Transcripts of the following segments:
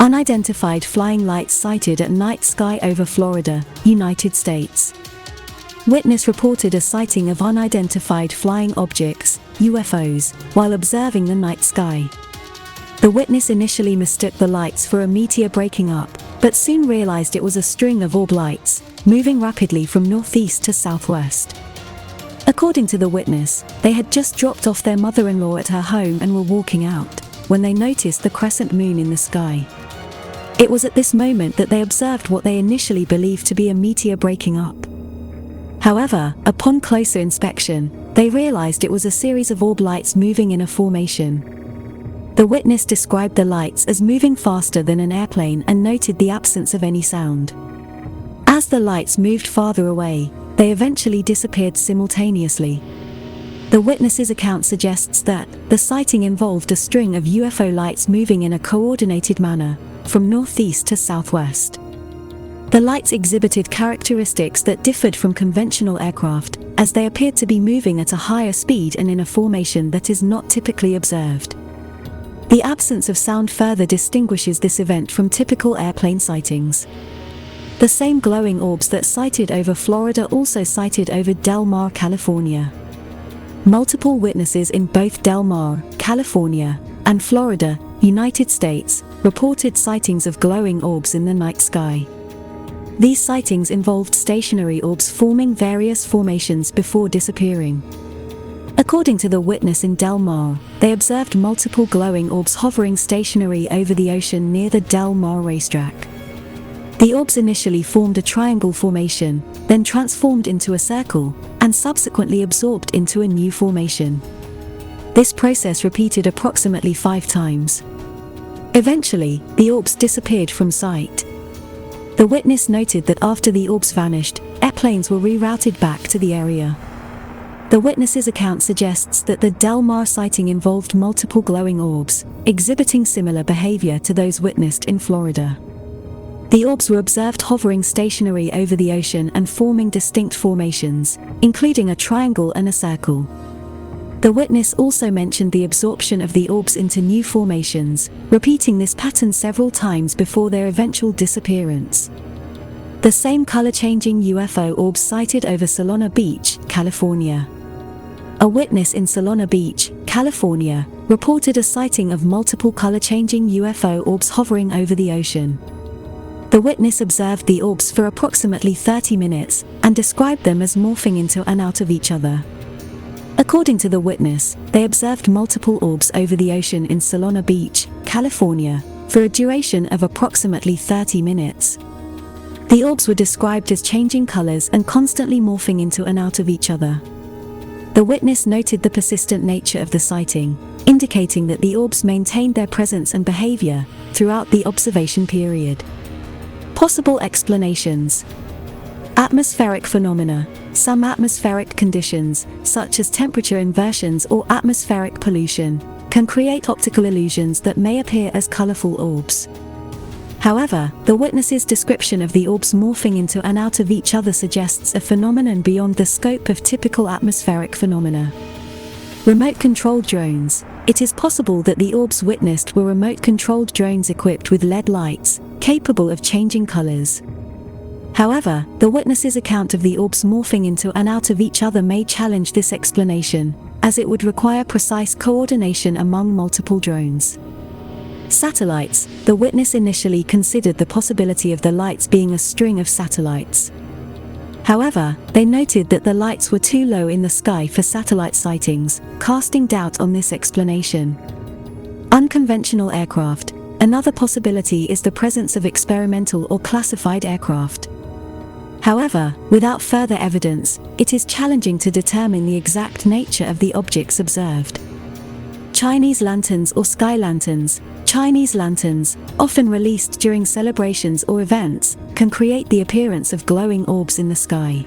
Unidentified flying lights sighted at night sky over Florida, United States. Witness reported a sighting of unidentified flying objects, UFOs, while observing the night sky. The witness initially mistook the lights for a meteor breaking up, but soon realized it was a string of orb lights, moving rapidly from northeast to southwest. According to the witness, they had just dropped off their mother-in-law at her home and were walking out, when they noticed the crescent moon in the sky. It was at this moment that they observed what they initially believed to be a meteor breaking up. However, upon closer inspection, they realized it was a series of orb lights moving in a formation. The witness described the lights as moving faster than an airplane and noted the absence of any sound. As the lights moved farther away, they eventually disappeared simultaneously. The witness's account suggests that the sighting involved a string of UFO lights moving in a coordinated manner, from northeast to southwest. The lights exhibited characteristics that differed from conventional aircraft, as they appeared to be moving at a higher speed and in a formation that is not typically observed. The absence of sound further distinguishes this event from typical airplane sightings. The same glowing orbs that sighted over Florida also sighted over Del Mar, California. Multiple witnesses in both Del Mar, California, and Florida, United States, reported sightings of glowing orbs in the night sky. These sightings involved stationary orbs forming various formations before disappearing. According to the witness in Del Mar, they observed multiple glowing orbs hovering stationary over the ocean near the Del Mar racetrack. The orbs initially formed a triangle formation, then transformed into a circle, and subsequently absorbed into a new formation. This process repeated approximately 5 times. Eventually, the orbs disappeared from sight. The witness noted that after the orbs vanished, airplanes were rerouted back to the area. The witness's account suggests that the Del Mar sighting involved multiple glowing orbs, exhibiting similar behavior to those witnessed in Florida. The orbs were observed hovering stationary over the ocean and forming distinct formations, including a triangle and a circle. The witness also mentioned the absorption of the orbs into new formations, repeating this pattern several times before their eventual disappearance. The same color-changing UFO orbs sighted over Solana Beach, California. A witness in Solana Beach, California, reported a sighting of multiple color-changing UFO orbs hovering over the ocean. The witness observed the orbs for approximately 30 minutes, and described them as morphing into and out of each other. According to the witness, they observed multiple orbs over the ocean in Solana Beach, California, for a duration of approximately 30 minutes. The orbs were described as changing colors and constantly morphing into and out of each other. The witness noted the persistent nature of the sighting, indicating that the orbs maintained their presence and behavior throughout the observation period. Possible explanations. Atmospheric phenomena. Some atmospheric conditions, such as temperature inversions or atmospheric pollution, can create optical illusions that may appear as colorful orbs. However, the witness's description of the orbs morphing into and out of each other suggests a phenomenon beyond the scope of typical atmospheric phenomena. Remote-controlled drones. It is possible that the orbs witnessed were remote-controlled drones equipped with LED lights, capable of changing colors. However, the witness's account of the orbs morphing into and out of each other may challenge this explanation, as it would require precise coordination among multiple drones. Satellites. The witness initially considered the possibility of the lights being a string of satellites. However, they noted that the lights were too low in the sky for satellite sightings, casting doubt on this explanation. Unconventional aircraft. Another possibility is the presence of experimental or classified aircraft. However, without further evidence, it is challenging to determine the exact nature of the objects observed. Chinese lanterns or sky lanterns. Chinese lanterns, often released during celebrations or events, can create the appearance of glowing orbs in the sky.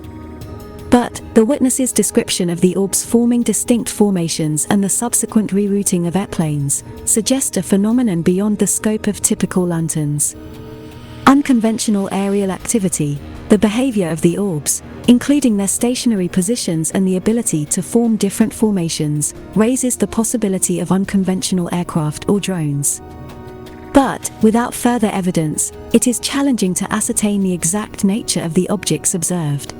But, the witness's description of the orbs forming distinct formations and the subsequent rerouting of airplanes suggest a phenomenon beyond the scope of typical lanterns. Unconventional aerial activity. The behavior of the orbs, including their stationary positions and the ability to form different formations, raises the possibility of unconventional aircraft or drones. But, without further evidence, it is challenging to ascertain the exact nature of the objects observed.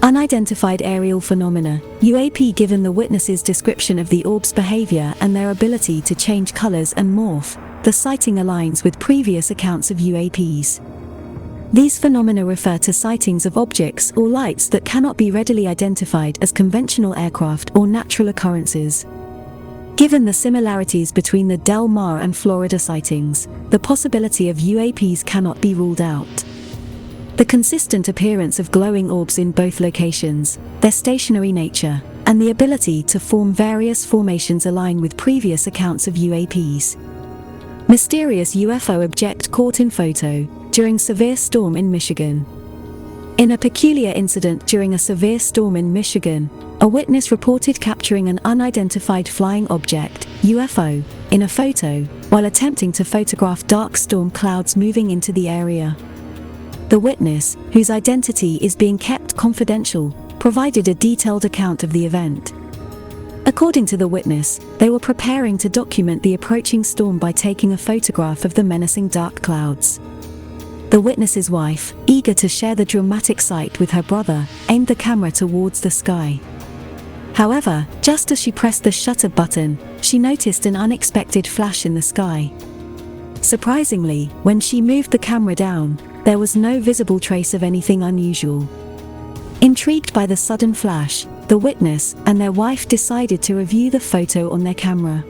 Unidentified aerial phenomena, UAP. Given the witness's description of the orb's behavior and their ability to change colors and morph, the sighting aligns with previous accounts of UAPs. These phenomena refer to sightings of objects or lights that cannot be readily identified as conventional aircraft or natural occurrences. Given the similarities between the Del Mar and Florida sightings, the possibility of UAPs cannot be ruled out. The consistent appearance of glowing orbs in both locations, their stationary nature, and the ability to form various formations align with previous accounts of UAPs. Mysterious UFO object caught in photo during severe storm in Michigan. In a peculiar incident during a severe storm in Michigan, a witness reported capturing an unidentified flying object, UFO, in a photo, while attempting to photograph dark storm clouds moving into the area. The witness, whose identity is being kept confidential, provided a detailed account of the event. According to the witness, they were preparing to document the approaching storm by taking a photograph of the menacing dark clouds. The witness's wife, eager to share the dramatic sight with her brother, aimed the camera towards the sky. However, just as she pressed the shutter button, she noticed an unexpected flash in the sky. Surprisingly, when she moved the camera down, there was no visible trace of anything unusual. Intrigued by the sudden flash, the witness and their wife decided to review the photo on their camera.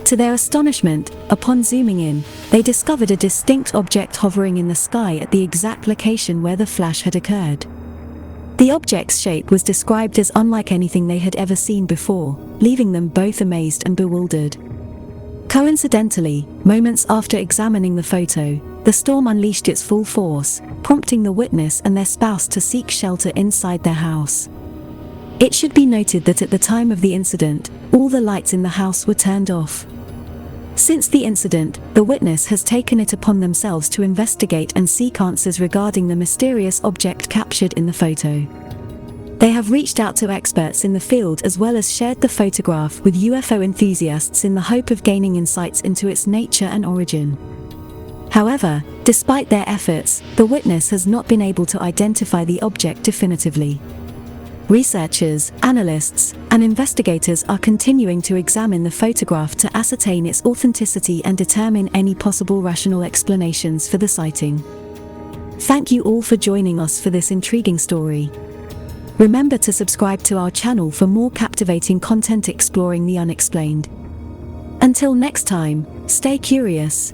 To their astonishment, upon zooming in, they discovered a distinct object hovering in the sky at the exact location where the flash had occurred. The object's shape was described as unlike anything they had ever seen before, leaving them both amazed and bewildered. Coincidentally, moments after examining the photo, the storm unleashed its full force, prompting the witness and their spouse to seek shelter inside their house. It should be noted that at the time of the incident, all the lights in the house were turned off. Since the incident, the witness has taken it upon themselves to investigate and seek answers regarding the mysterious object captured in the photo. They have reached out to experts in the field as well as shared the photograph with UFO enthusiasts in the hope of gaining insights into its nature and origin. However, despite their efforts, the witness has not been able to identify the object definitively. Researchers, analysts, and investigators are continuing to examine the photograph to ascertain its authenticity and determine any possible rational explanations for the sighting. Thank you all for joining us for this intriguing story. Remember to subscribe to our channel for more captivating content exploring the unexplained. Until next time, stay curious.